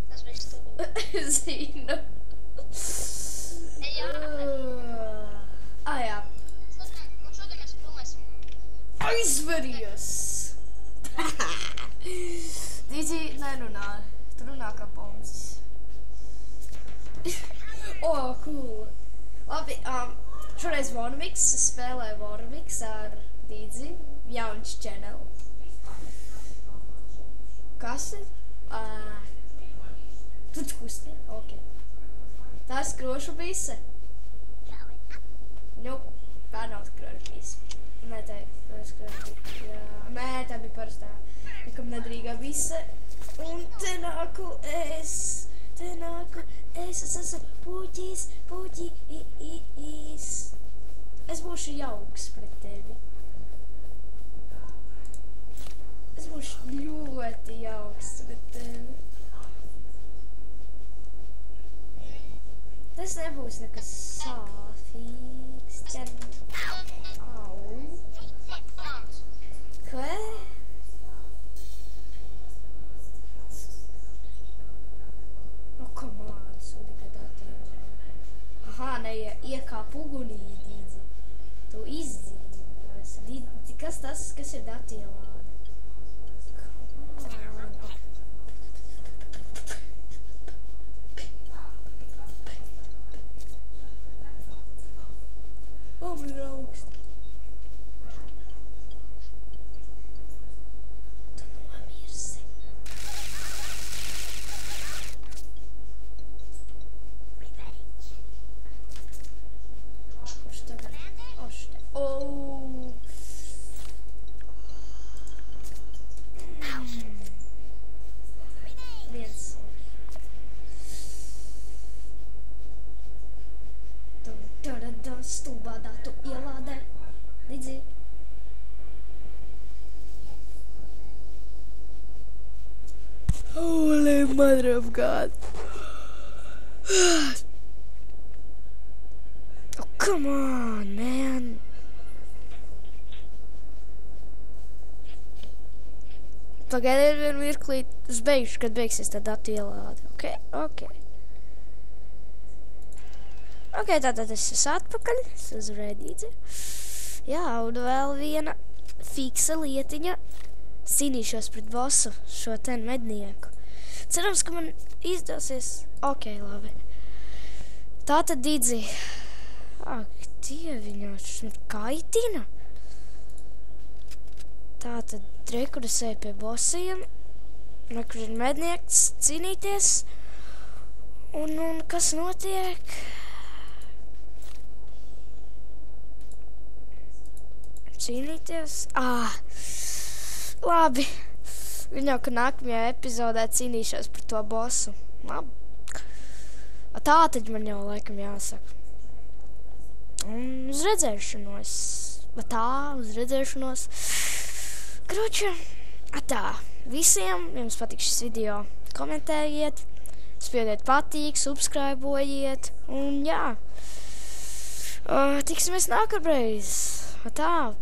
Tas bija stulbi. Zinu. Jā. Jā. Un šodien mēs filmēsim. Aizveries! Dīdzi nerunā. Tu runā kā pomsis. Cool. Labi, šoreiz Warmix. Es spēlēju Warmix ar Dīdzi. Jauns channel. Kas ir? Tu kusti? Ok. Tā ir skrošu bise? Nu, tā nav skrošu bise. Nē, tā ir skrošu bise. Nē, tā bija parastā. Nekam nedrīgā bise. Un te nāku es. Es esmu puķis. Es būšu jauks pret tevi. Es būšu ļoti jauks pret tevi. Tas nebūs nekas sāfīgs. Au. Ko? Come on, sūdīga dati. Aha, iekāp ugunī, Dīdzi. Tu izdzīvosi. Dīdzi, kas ir dati ielāde? Come on. Man ir augsti. Tu nomirsi. Kurš tagad? Viens. Stulbā datu ielādē. Dīdzi. Holy mother of God. Oh, come on, man. Pagaidiet vienu mirklīt. Es beigšu, kad beigsies tā datu ielāde. Ok. Ok, tātad es esmu atpakaļ. Es uzvarēju Dīdzi. Jā, un vēl viena fiksa lietiņa. Cīnīšos pret bosu, šo ten mednieku. Cerams, ka man izdosies. Ok, labi. Tātad Dīdzi. Ak, dieviņā, šis kaitina. Tātad rekurusēju pie bosiem. Kur ir mednieks cīnīties. Un kas notiek? Cīnīties? Labi. Viņau, ka nākamajā epizodē cīnīšos par to bosu. Labi. Tā tad man jau laikam jāsaka. Un uz redzēšanos. Uz redzēšanos. Kroča. Tā. Visiem, jums patīk šis video, komentējiet, spiediet patīk, subscribojiet. Un jā. Tiksimies nākamreiz. Tā.